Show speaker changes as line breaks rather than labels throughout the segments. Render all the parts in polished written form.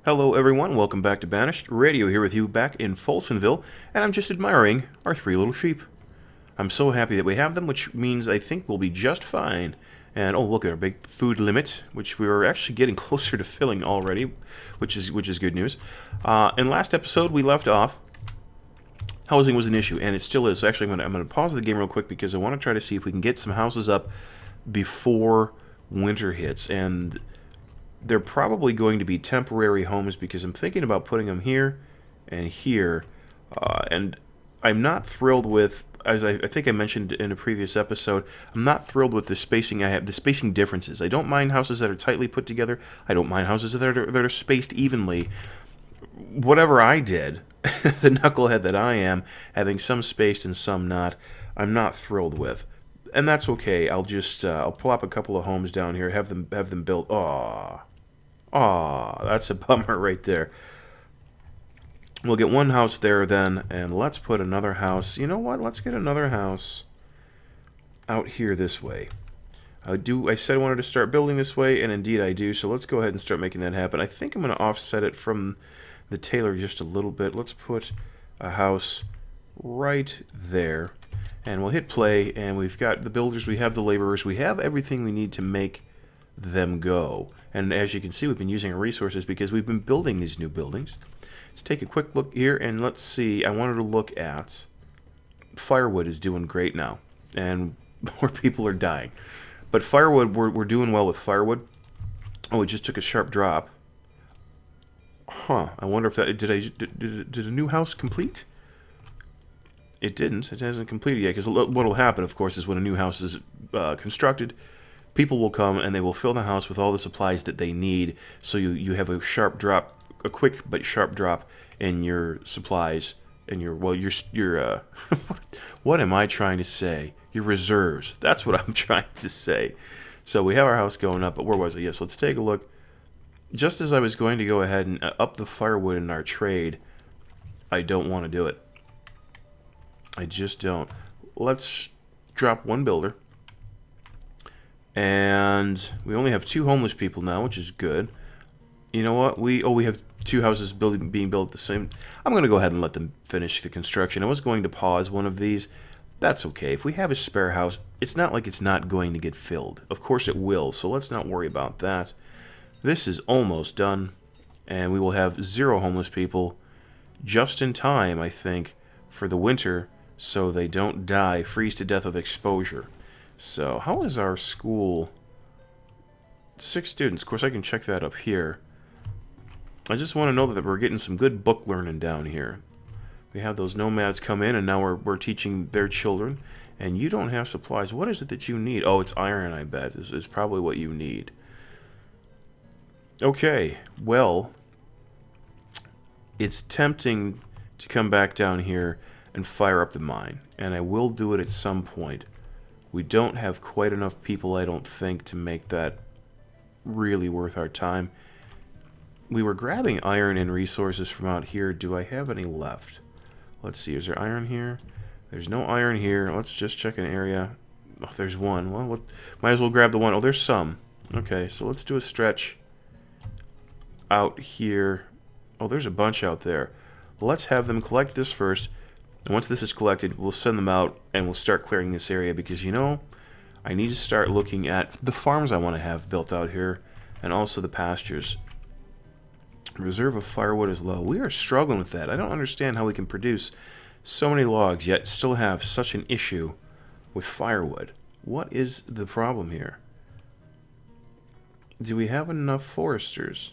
Hello everyone, welcome back to Banished. Radio here with you back in Folsonville, and I'm just admiring our three little sheep. I'm so happy that we have them, which means I think we'll be just fine. And oh, look at our big food limit, which we are actually getting closer to filling already, which is good news. In last episode, we left off. Housing was an issue, and it still is. Actually, I'm gonna pause the game real quick because I want to try to see if we can get some houses up before winter hits. And they're probably going to be temporary homes because I'm thinking about putting them here and here. And I'm not thrilled with, as I think I mentioned in a previous episode, I'm not thrilled with the spacing I have, the spacing differences. I don't mind houses that are tightly put together. I don't mind houses that are spaced evenly. Whatever I did, the knucklehead that I am, having some spaced and some not, I'm not thrilled with. And that's okay. I'll just I'll pull up a couple of homes down here, have them built. Aw, that's a bummer right there. We'll get one house there then, and let's put another house. You know what? Let's get another house out here this way. I said I wanted to start building this way, and indeed I do, so let's go ahead and start making that happen. I think I'm going to offset it from the tailor just a little bit. Let's put a house right there, and we'll hit play, and we've got the builders, we have the laborers, we have everything we need to make them go. And as you can see, we've been using our resources because we've been building these new buildings. Let's take a quick look here and let's see. I wanted to look at Firewood is doing great now, and more people are dying. But Firewood, we're doing well with Firewood. Oh, it just took a sharp drop. Huh. I wonder if that did a new house complete? It didn't. It hasn't completed yet. Because what will happen, of course, is when a new house is constructed, people will come and they will fill the house with all the supplies that they need, so you have a sharp drop, a quick but sharp drop in your supplies and your what am I trying to say? Your reserves. That's what I'm trying to say. So we have our house going up, but where was it? Yes, let's take a look. Just as I was going to go ahead and up the firewood in our trade, I don't want to do it. I just don't. Let's drop one builder. And we only have 2 homeless people now, which is good. You know what? We have 2 houses being built at the same. I'm going to go ahead and let them finish the construction. I was going to pause one of these. That's okay. If we have a spare house, it's not like it's not going to get filled. Of course it will, so let's not worry about that. This is almost done, and we will have 0 homeless people just in time, I think, for the winter, so they don't die, freeze to death of exposure. So, how is our school? 6 students. Of course, I can check that up here. I just want to know that we're getting some good book learning down here. We have those nomads come in, and now we're teaching their children. And you don't have supplies. What is it that you need? Oh, it's iron, I bet. This is probably what you need. Okay, well, it's tempting to come back down here and fire up the mine. And I will do it at some point. We don't have quite enough people, I don't think, to make that really worth our time. We were grabbing iron and resources from out here. Do I have any left? Let's see. Is there iron here? There's no iron here. Let's just check an area. Oh, there's one. Well, might as well grab the one. Oh, there's some. Okay, so let's do a stretch out here. Oh, there's a bunch out there. Let's have them collect this first. And once this is collected, we'll send them out and we'll start clearing this area because, you know, I need to start looking at the farms I want to have built out here and also the pastures. Reserve of firewood is low. We are struggling with that. I don't understand how we can produce so many logs yet still have such an issue with firewood. What is the problem here? Do we have enough foresters?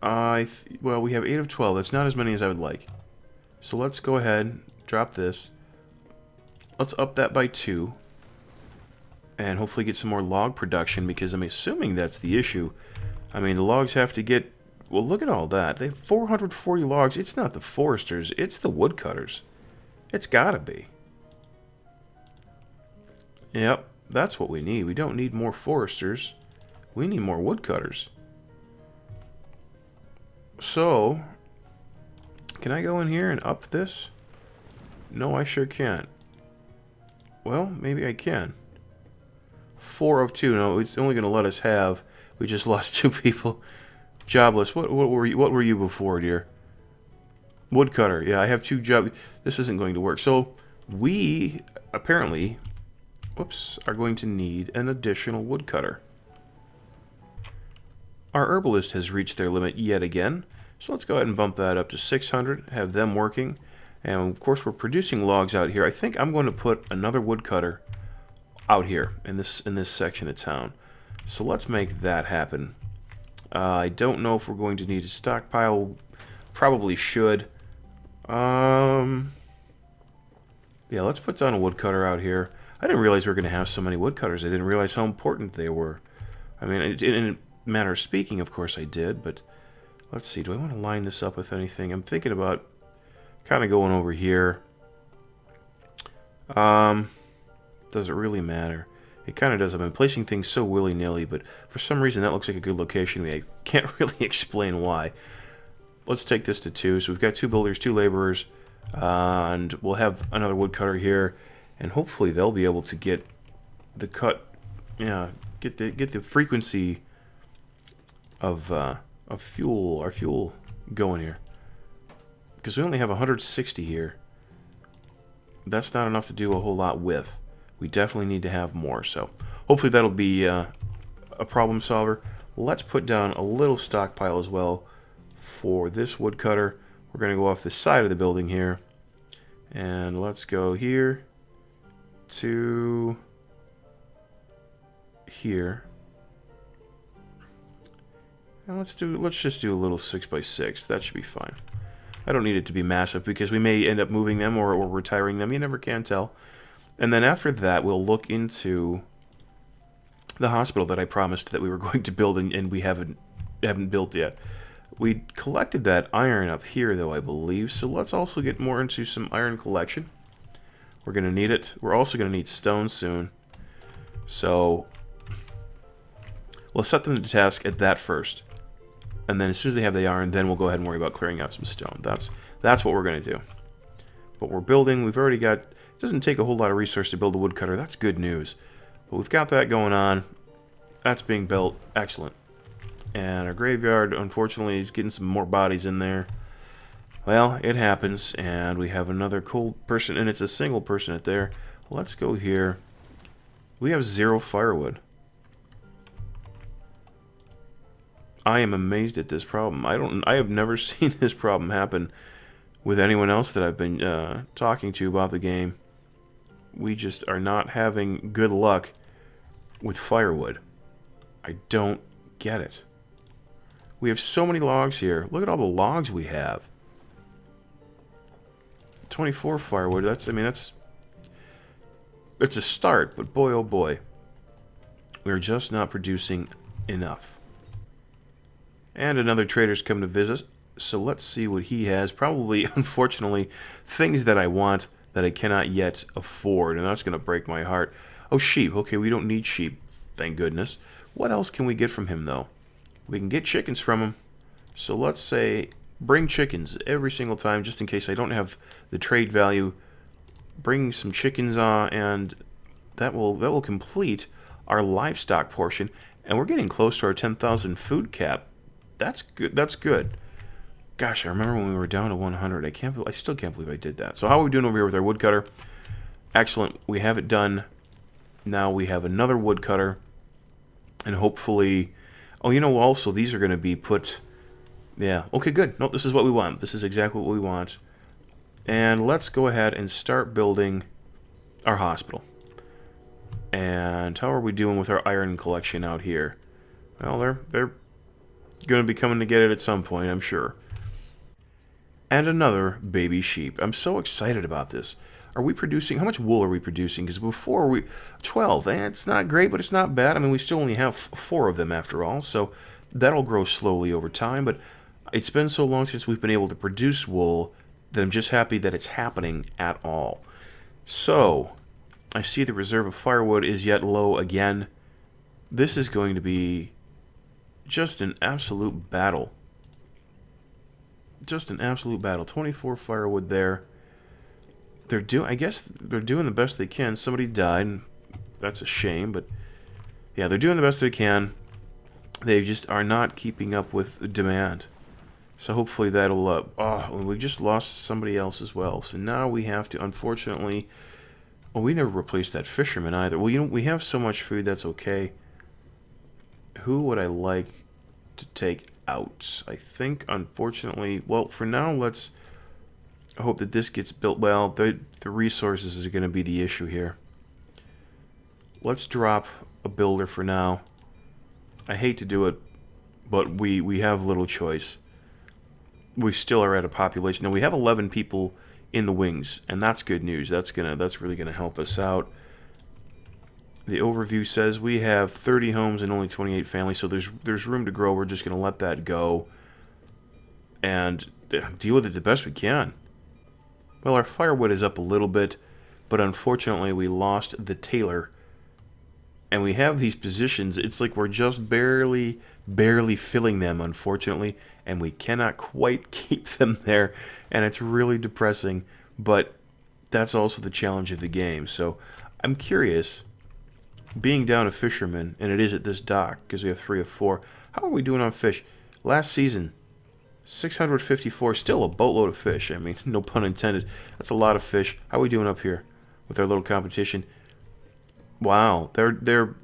Well, we have 8 of 12. That's not as many as I would like. So let's go ahead, drop this. Let's up that by 2. And hopefully get some more log production, because I'm assuming that's the issue. I mean, the logs have to get... Well, look at all that. They have 440 logs. It's not the foresters. It's the woodcutters. It's gotta be. Yep, that's what we need. We don't need more foresters. We need more woodcutters. So, can I go in here and up this? No, I sure can't. Well, maybe I can. 4 of 2. No, it's only going to let us have We just lost 2 people. Jobless. What were you before, dear? Woodcutter. Yeah, I have 2 jobs. This isn't going to work. So we apparently, whoops, are going to need an additional woodcutter. Our herbalist has reached their limit yet again. So let's go ahead and bump that up to 600. Have them working. And of course we're producing logs out here. I think I'm going to put another woodcutter out here in this section of town. So let's make that happen. I don't know if we're going to need a stockpile. Probably should. Yeah, let's put down a woodcutter out here. I didn't realize we were going to have so many woodcutters. I didn't realize how important they were. I mean, in a matter of speaking, of course I did, but let's see. Do I want to line this up with anything? I'm thinking about kind of going over here. Does it really matter? It kind of does. I've been placing things so willy-nilly, but for some reason that looks like a good location to me. I can't really explain why. Let's take this to 2. So we've got 2 builders, 2 laborers, and we'll have another woodcutter here, and hopefully they'll be able to get the cut, yeah, get the frequency of fuel, our fuel going here. Because we only have 160 here. That's not enough to do a whole lot with. We definitely need to have more, so hopefully that'll be a problem solver. Let's put down a little stockpile as well for this woodcutter. We're going to go off the side of the building here, and let's go here to here, and let's just do a little 6x6. That should be fine. I don't need it to be massive because we may end up moving them or retiring them. You never can tell. And then after that, we'll look into the hospital that I promised that we were going to build, and we haven't built yet. We collected that iron up here, though, I believe. So let's also get more into some iron collection. We're going to need it. We're also going to need stone soon. So we'll set them to task at that first. And then as soon as they have the iron, then we'll go ahead and worry about clearing out some stone. That's what we're going to do. But we're building. We've already got... It doesn't take a whole lot of resource to build a woodcutter. That's good news. But we've got that going on. That's being built. Excellent. And our graveyard, unfortunately, is getting some more bodies in there. Well, it happens. And we have another cold person, and it's a single person at there. Let's go here. We have 0 firewood. I am amazed at this problem. I have never seen this problem happen with anyone else that I've been talking to about the game. We just are not having good luck with firewood. I don't get it. We have so many logs here. Look at all the logs we have. 24 firewood. It's a start, but boy oh boy. We're just not producing enough. And another trader's come to visit. So let's see what he has. Probably, unfortunately, things that I want that I cannot yet afford. And that's going to break my heart. Oh, sheep. Okay, we don't need sheep. Thank goodness. What else can we get from him, though? We can get chickens from him. So let's say, bring chickens every single time, just in case I don't have the trade value. Bring some chickens on, and that will complete our livestock portion. And we're getting close to our 10,000 food cap. That's good. That's good. Gosh, I remember when we were down to 100. I still can't believe I did that. So how are we doing over here with our woodcutter? Excellent. We have it done. Now we have another woodcutter. And hopefully... Oh, you know, also, these are going to be put... Yeah. Okay, good. No, this is what we want. This is exactly what we want. And let's go ahead and start building our hospital. And how are we doing with our iron collection out here? Well, they're going to be coming to get it at some point, I'm sure. And another baby sheep. I'm so excited about this. Are we producing... How much wool are we producing? Because before we... 12. It's not great, but it's not bad. I mean, we still only have 4 of them after all. So that'll grow slowly over time. But it's been so long since we've been able to produce wool that I'm just happy that it's happening at all. So, I see the reserve of firewood is yet low again. This is going to be just an absolute battle. Just an absolute battle. 24 firewood there. I guess they're doing the best they can. Somebody died. That's a shame, but yeah, they're doing the best they can. They just are not keeping up with demand. So hopefully that'll... oh, we just lost somebody else as well. So now we have to, unfortunately... Oh, we never replaced that fisherman either. Well, you know, we have so much food, that's okay. Who would I like to take out? I think, unfortunately... Well, for now, let's hope that this gets built. Well, the resources is going to be the issue here. Let's drop a builder for now. I hate to do it, but we have little choice. We still are at a population. Now, we have 11 people in the wings, and that's good news. That's really gonna help us out. The overview says we have 30 homes and only 28 families, so there's room to grow. We're just gonna let that go and deal with it the best we can. Well, our firewood is up a little bit, but unfortunately we lost the tailor. And we have these positions, it's like we're just barely filling them, unfortunately, and we cannot quite keep them there, and it's really depressing, but that's also the challenge of the game. So I'm curious, being down a fisherman, and it is at this dock, because we have 3 of 4, how are we doing on fish? Last season, 654, still a boatload of fish. I mean, no pun intended. That's a lot of fish. How are we doing up here with our little competition? Wow, they're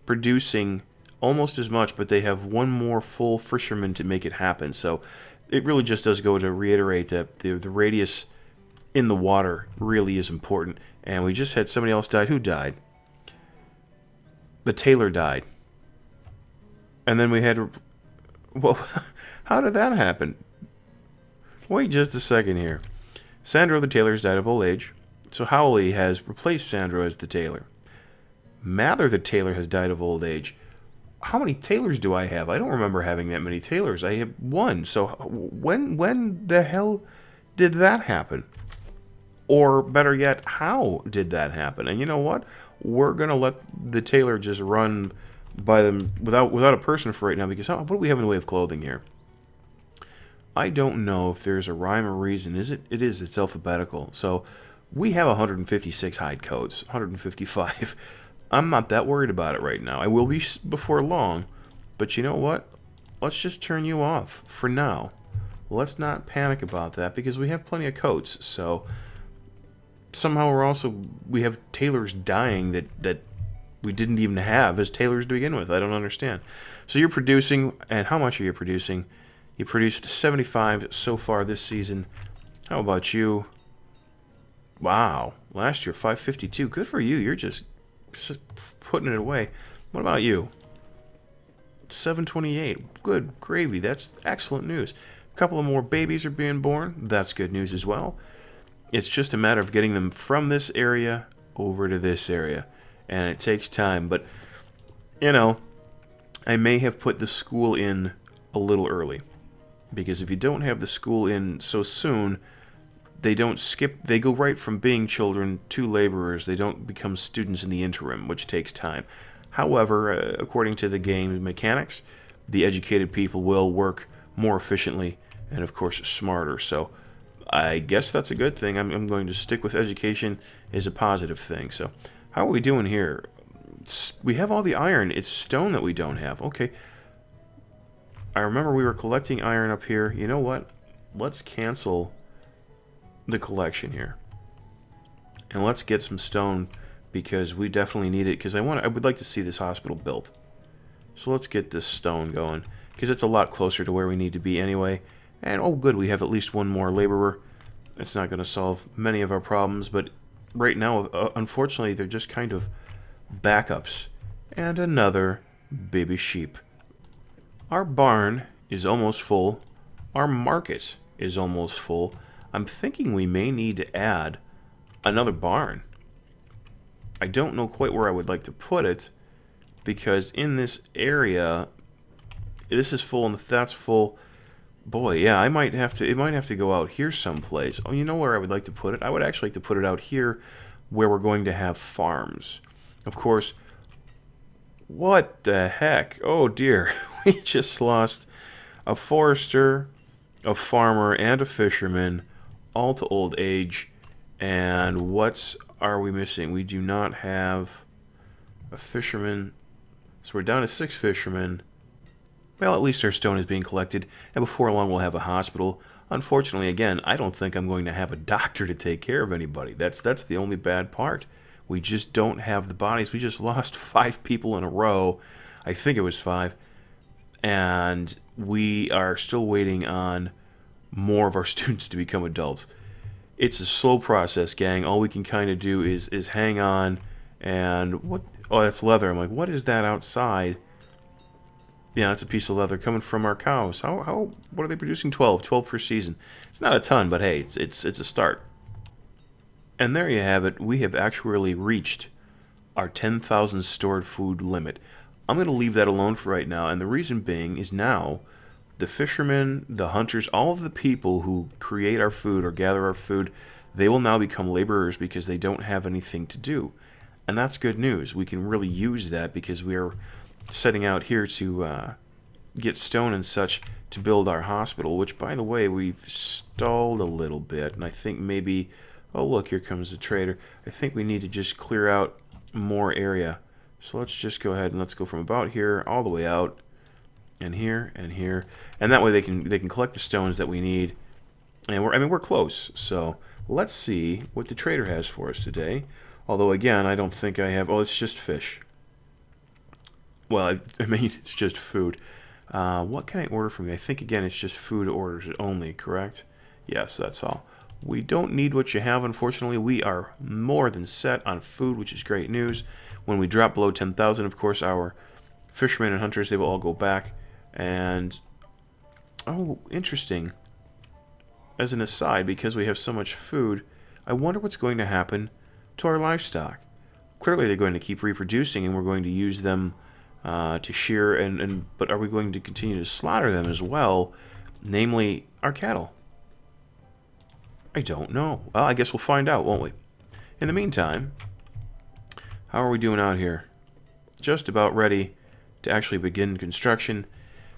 producing almost as much, but they have one more full fisherman to make it happen. So it really just does go to reiterate that the radius in the water really is important. And we just had somebody else died. Who died? The tailor died. And then we had... Well, how did that happen? Wait just a second here. Sandro the tailor has died of old age. So Howley has replaced Sandro as the tailor. Mather the tailor has died of old age. How many tailors do I have? I don't remember having that many tailors. I have 1. So when the hell did that happen? Or better yet, how did that happen? And you know what? We're going to let the tailor just run by them without a person for right now, because what do we have in the way of clothing here? I don't know if there's a rhyme or reason. It's alphabetical. So we have 156 hide coats, 155. I'm not that worried about it right now. I will be before long, but you know what? Let's just turn you off for now. Let's not panic about that, because we have plenty of coats. So somehow we have tailors dying that we didn't even have as tailors to begin with. I don't understand. So you're producing, and how much are you producing? You produced 75 so far this season. How about you? Wow, last year 552. Good for you. You're just putting it away. What about you? 728. Good gravy. That's excellent news. A couple of more babies are being born. That's good news as well. It's just a matter of getting them from this area over to this area, and it takes time. But you know, I may have put the school in a little early, because if you don't have the school in so soon, they don't skip, they go right from being children to laborers. They don't become students in the interim, which takes time. However, according to the game mechanics, the educated people will work more efficiently and, of course, smarter. So I guess that's a good thing. I'm going to stick with education is a positive thing. So how are we doing here? We have all the iron. It's stone that we don't have. Okay. I remember we were collecting iron up here. You know what? Let's cancel the collection here, and let's get some stone, because we definitely need it, because I would like to see this hospital built. So let's get this stone going, because it's a lot closer to where we need to be anyway. And oh good, we have at least one more laborer. It's not going to solve many of our problems, but right now, unfortunately, they're just kind of backups. And another baby sheep. Our barn is almost full. Our market is almost full. I'm thinking we may need to add another barn. I don't know quite where I would like to put it, because in this area, this is full and that's full. Boy, yeah, it might have to go out here someplace. Oh, you know where I would like to put it? I would actually like to put it out here where we're going to have farms. Of course, what the heck? Oh dear, we just lost a forester, a farmer, and a fisherman, all to old age. And what are we missing? We do not have a fisherman. So we're down to 6 fishermen. Well, at least our stone is being collected, and before long we'll have a hospital. Unfortunately, again, I don't think I'm going to have a doctor to take care of anybody. That's the only bad part. We just don't have the bodies. We just lost 5 people in a row. I think it was 5. And we are still waiting on more of our students to become adults. It's a slow process, gang. All we can kind of do is hang on. And what? Oh, that's leather. I'm like, what is that outside? Yeah, that's a piece of leather coming from our cows. What are they producing? 12 per season. It's not a ton, but hey, it's a start. And there you have it. We have actually reached our 10,000 stored food limit. I'm going to leave that alone for right now, and the reason being is now the fishermen, the hunters, all of the people who create our food or gather our food, they will now become laborers because they don't have anything to do. And that's good news. We can really use that because we are setting out here to get stone and such to build our hospital, which, by the way, we've stalled a little bit, and I think maybe... Oh, look, here comes the trader. I think we need to just clear out more area. So let's just go ahead and let's go from about here all the way out, and here, and that way they can collect the stones that we need. And we're close. So let's see what the trader has for us today. Although again, I don't think I have. Oh, it's just fish. Well, I mean, it's just food. What can I order from you? I think, again, it's just food orders only, correct? Yes, that's all. We don't need what you have, unfortunately. We are more than set on food, which is great news. When we drop below 10,000, of course, our fishermen and hunters, they will all go back. And, oh, interesting. As an aside, because we have so much food, I wonder what's going to happen to our livestock. Clearly, they're going to keep reproducing, and we're going to use them to shear, but are we going to continue to slaughter them as well, namely our cattle? I don't know. Well, I guess we'll find out, won't we? In the meantime, how are we doing out here? Just about ready to actually begin construction,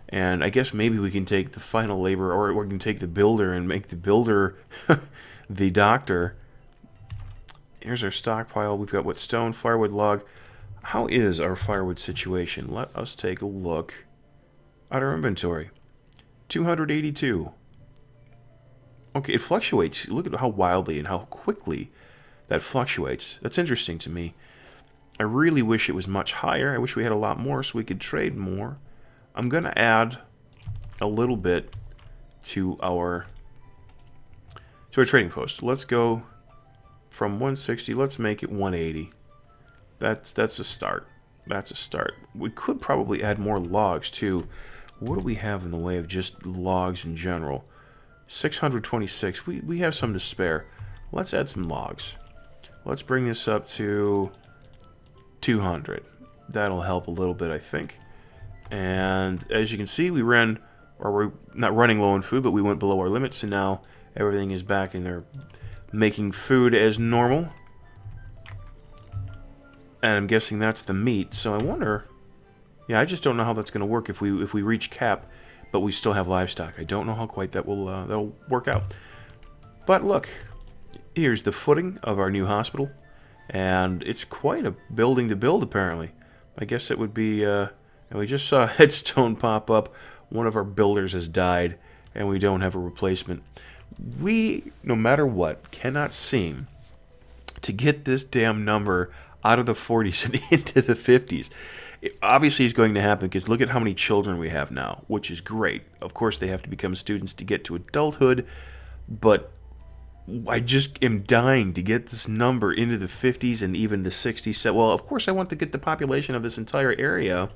and I guess maybe we can take the final labor, or we can take the builder and make the builder the doctor. Here's our stockpile. We've got what? Stone, firewood, log. How is our firewood situation? Let us take a look at our inventory. 282. Okay, it fluctuates. Look at how wildly and how quickly that fluctuates. That's interesting to me. I really wish it was much higher. I wish we had a lot more so we could trade more. I'm going to add a little bit to our trading post. Let's go from 160. Let's make it 180. That's a start. That's a start. We could probably add more logs too. What do we have in the way of just logs in general? 626. We have some to spare. Let's add some logs. Let's bring this up to 200. That'll help a little bit, I think. And as you can see, we're not running low on food, but we went below our limits, and now everything is back in there making food as normal. And I'm guessing that's the meat. So I wonder... Yeah, I just don't know how that's going to work if we reach cap, but we still have livestock. I don't know how quite that'll work out. But look, here's the footing of our new hospital, and it's quite a building to build, apparently. I guess it would be... and we just saw a headstone pop up. One of our builders has died, and we don't have a replacement. We, no matter what, cannot seem to get this damn number out of the 40s and into the 50s. It obviously is going to happen because look at how many children we have now, which is great. Of course, they have to become students to get to adulthood, but I just am dying to get this number into the 50s and even the 60s. Well, of course, I want to get the population of this entire area.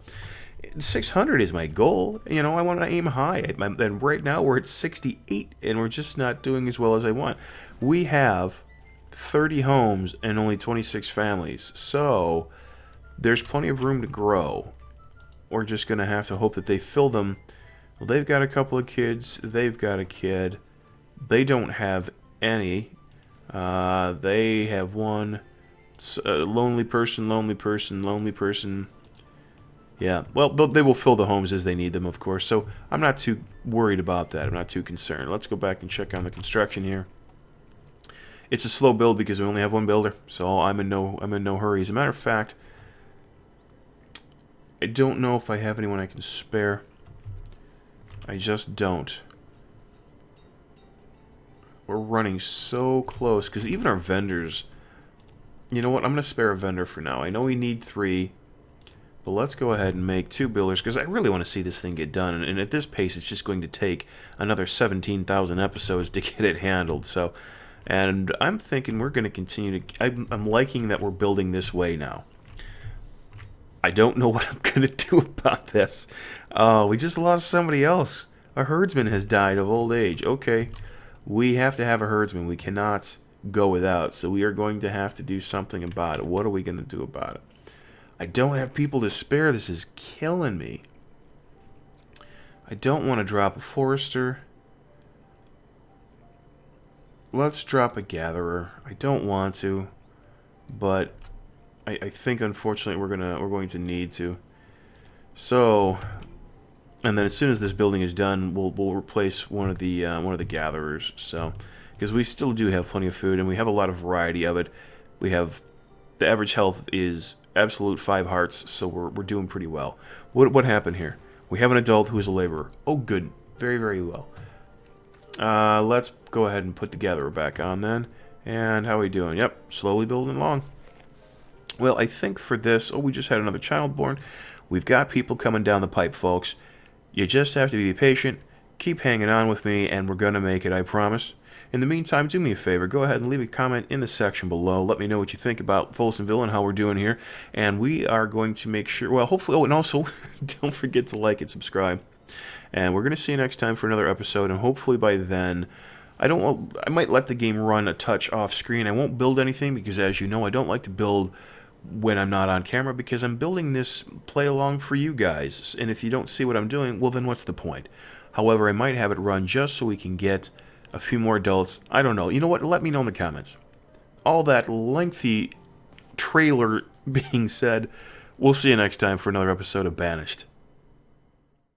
600 is my goal. You know, I want to aim high. And right now, we're at 68, and we're just not doing as well as I want. We have 30 homes and only 26 families, so there's plenty of room to grow. We're just going to have to hope that they fill them. Well, they've got a couple of kids. They've got a kid. They don't have any. They have one. Lonely person, lonely person, lonely person. Yeah, well, they will fill the homes as they need them, of course, so I'm not too worried about that. I'm not too concerned. Let's go back and check on the construction here. It's a slow build because we only have one builder, so I'm in no hurry. As a matter of fact, I don't know if I have anyone I can spare. I just don't. We're running so close, because even our vendors... You know what, I'm going to spare a vendor for now. I know we need 3, but let's go ahead and make 2 builders, because I really want to see this thing get done, and at this pace it's just going to take another 17,000 episodes to get it handled, so... And I'm thinking we're going to continue to... I'm liking that we're building this way now. I don't know what I'm going to do about this. We just lost somebody else. A herdsman has died of old age. Okay. We have to have a herdsman. We cannot go without. So we are going to have to do something about it. What are we going to do about it? I don't have people to spare. This is killing me. I don't want to drop a forester. Let's drop a gatherer. I don't want to, but I think unfortunately we're going to need to. So, and then as soon as this building is done, we'll replace one of the gatherers. So, because we still do have plenty of food and we have a lot of variety of it. We have the average health is absolute 5 hearts, so we're doing pretty well. What happened here? We have an adult who is a laborer. Oh, good, very, very well. Let's go ahead and put the gatherer back on then. And how are we doing? Yep, slowly building along. Well, I think for this... Oh, we just had another child born. We've got people coming down the pipe, folks. You just have to be patient. Keep hanging on with me, and we're going to make it, I promise. In the meantime, do me a favor. Go ahead and leave a comment in the section below. Let me know what you think about Folsonville and how we're doing here. And we are going to make sure... Well, hopefully... Oh, and also, don't forget to like and subscribe. And we're going to see you next time for another episode, and hopefully by then, I might let the game run a touch off screen. I won't build anything because, as you know, I don't like to build when I'm not on camera because I'm building this play along for you guys. And if you don't see what I'm doing, well, then what's the point? However, I might have it run just so we can get a few more adults. I don't know. You know what? Let me know in the comments. All that lengthy trailer being said, we'll see you next time for another episode of Banished.